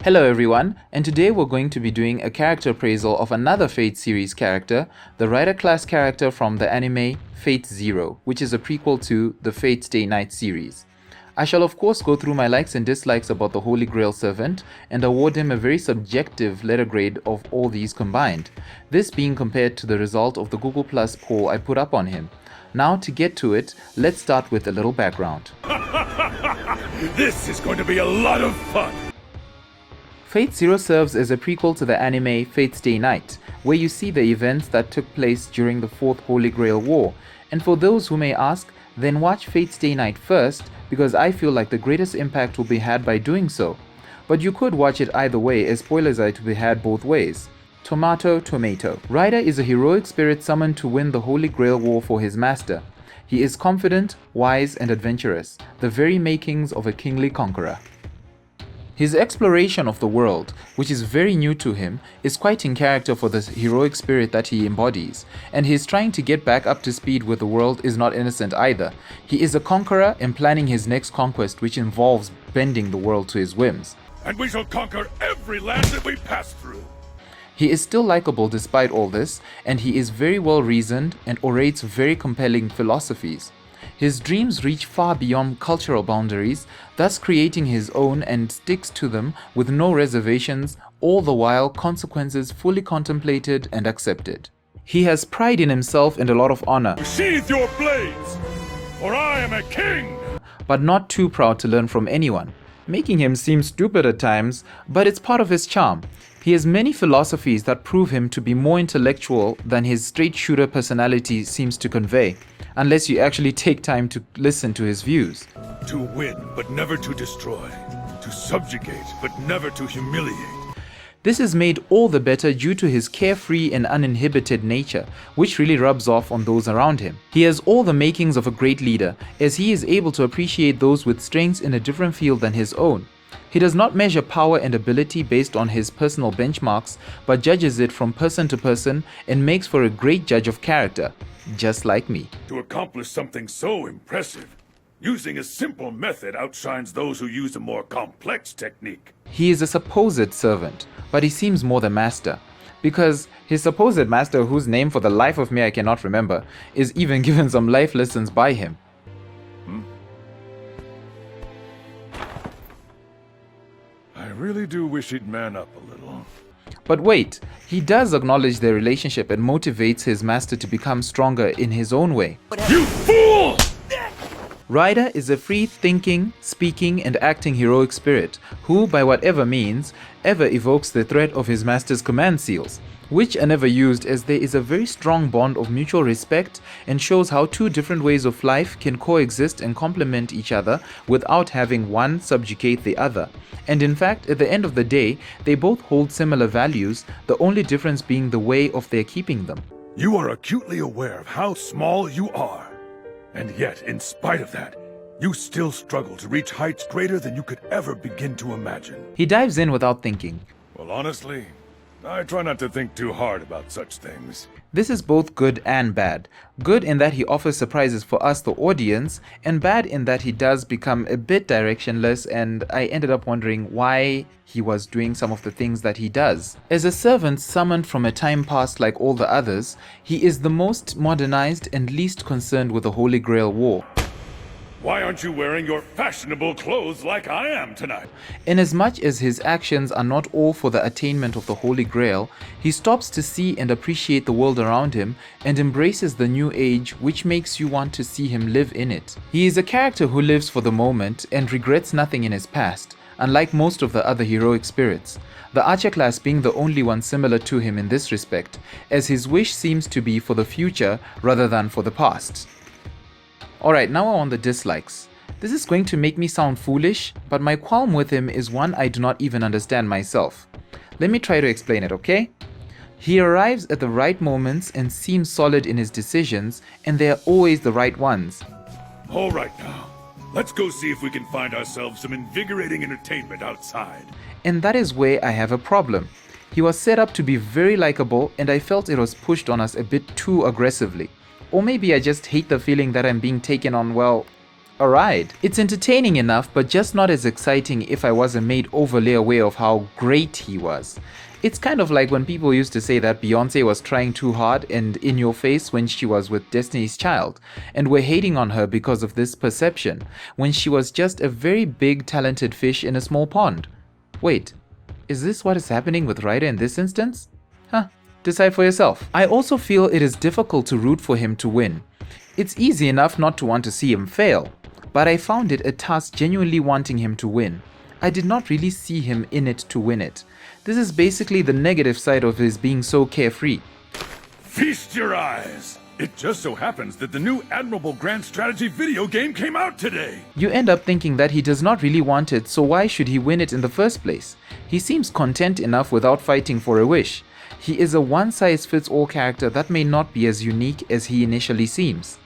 Hello everyone, and today we're going to be doing a character appraisal of another Fate series character, the Ryder class character from the anime FateZero, which is a prequel to the Fate Stay Night series. I shall of course go through my likes and dislikes about the Holy Grail servant and award him a very subjective letter grade of all these combined, this being compared to the result of the Google Plus poll I put up on him. Now to get to it, let's start with a little background. This is going to be a lot of fun! FateZero serves as a prequel to the anime Fate Stay Night, where you see the events that took place during the Fourth Holy Grail War. And for those who may ask, then watch Fate Stay Night first, because I feel like the greatest impact will be had by doing so. But you could watch it either way, as spoilers are to be had both ways. Tomato, tomato. Ryder is a heroic spirit summoned to win the Holy Grail War for his master. He is confident, wise, and adventurous, the very makings of a kingly conqueror. His exploration of the world, which is very new to him, is quite in character for the heroic spirit that he embodies, and his trying to get back up to speed with the world is not innocent either. He is a conqueror and planning his next conquest, which involves bending the world to his whims. And we shall conquer every land that we pass through! He is still likable despite all this, and he is very well reasoned and orates very compelling philosophies. His dreams reach far beyond cultural boundaries, thus creating his own and sticks to them with no reservations, all the while consequences fully contemplated and accepted. He has pride in himself and a lot of honor. Sheathe your blades, for I am a king! But not too proud to learn from anyone, making him seem stupid at times, but it's part of his charm. He has many philosophies that prove him to be more intellectual than his straight-shooter personality seems to convey, unless you actually take time to listen to his views. To win, but never to destroy. To subjugate, but never to humiliate. This is made all the better due to his carefree and uninhibited nature, which really rubs off on those around him. He has all the makings of a great leader, as he is able to appreciate those with strengths in a different field than his own. He does not measure power and ability based on his personal benchmarks, but judges it from person to person and makes for a great judge of character, just like me. To accomplish something so impressive, using a simple method outshines those who use a more complex technique. He is a supposed servant, but he seems more the master, because his supposed master, whose name for the life of me I cannot remember, is even given some life lessons by him. I really do wish he'd man up a little. But wait, he does acknowledge their relationship and motivates his master to become stronger in his own way. You fool! Ryder is a free-thinking, speaking and acting heroic spirit who, by whatever means, ever evokes the threat of his master's command seals, which are never used as there is a very strong bond of mutual respect and shows how two different ways of life can coexist and complement each other without having one subjugate the other. And in fact, at the end of the day, they both hold similar values, the only difference being the way of their keeping them. You are acutely aware of how small you are. And yet, in spite of that, you still struggle to reach heights greater than you could ever begin to imagine. He dives in without thinking. Well, honestly, I try not to think too hard about such things. This is both good and bad. Good in that he offers surprises for us, the audience, and bad in that he does become a bit directionless, and I ended up wondering why he was doing some of the things that he does. As a servant summoned from a time past like all the others, he is the most modernized and least concerned with the Holy Grail War. Why aren't you wearing your fashionable clothes like I am tonight? Inasmuch as his actions are not all for the attainment of the Holy Grail, he stops to see and appreciate the world around him and embraces the new age, which makes you want to see him live in it. He is a character who lives for the moment and regrets nothing in his past, unlike most of the other heroic spirits, the Archer class being the only one similar to him in this respect, as his wish seems to be for the future rather than for the past. Alright, now on the dislikes. This is going to make me sound foolish, but my qualm with him is one I do not even understand myself. Let me try to explain it, okay? He arrives at the right moments and seems solid in his decisions, and they are always the right ones. Alright now, let's go see if we can find ourselves some invigorating entertainment outside. And that is where I have a problem. He was set up to be very likable, and I felt it was pushed on us a bit too aggressively. Or maybe I just hate the feeling that I'm being taken on, well, a ride. It's entertaining enough, but just not as exciting if I wasn't made overly aware of how great he was. It's kind of like when people used to say that Beyonce was trying too hard and in your face when she was with Destiny's Child, and were hating on her because of this perception, when she was just a very big talented fish in a small pond. Wait, is this what is happening with Ryder in this instance? Huh, decide for yourself. I also feel it is difficult to root for him to win. It's easy enough not to want to see him fail, but I found it a task genuinely wanting him to win. I did not really see him in it to win it. This is basically the negative side of his being so carefree. Feast your eyes! It just so happens that the new Admirable Grand Strategy video game came out today! You end up thinking that he does not really want it, so why should he win it in the first place? He seems content enough without fighting for a wish. He is a one-size-fits-all character that may not be as unique as he initially seems.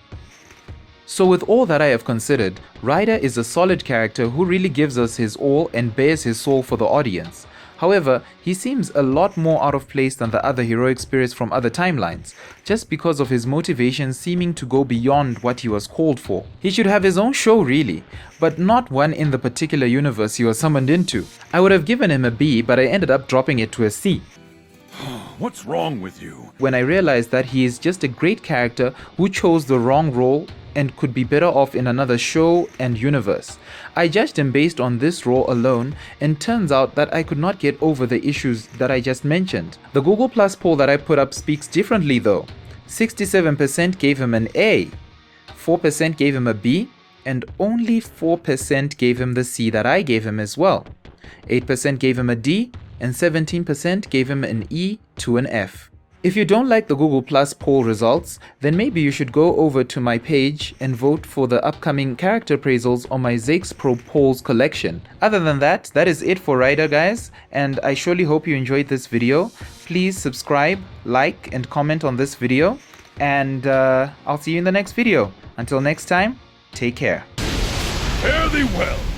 So with all that I have considered, Ryder is a solid character who really gives us his all and bears his soul for the audience. However, he seems a lot more out of place than the other heroic spirits from other timelines, just because of his motivations seeming to go beyond what he was called for. He should have his own show really, but not one in the particular universe he was summoned into. I would have given him a B, but I ended up dropping it to a C. What's wrong with you? When I realized that he is just a great character who chose the wrong role and could be better off in another show and universe. I judged him based on this role alone, and turns out that I could not get over the issues that I just mentioned. The Google Plus poll that I put up speaks differently though. 67% gave him an A, 4% gave him a B, and only 4% gave him the C that I gave him as well. 8% gave him a D, and 17% gave him an E to an F. If you don't like the Google Plus poll results, then maybe you should go over to my page and vote for the upcoming character appraisals on my Zakesprobe polls collection. Other than that, that is it for Ryder, guys, and I surely hope you enjoyed this video. Please subscribe, like, and comment on this video, and I'll see you in the next video. Until next time, take care. Fare thee well!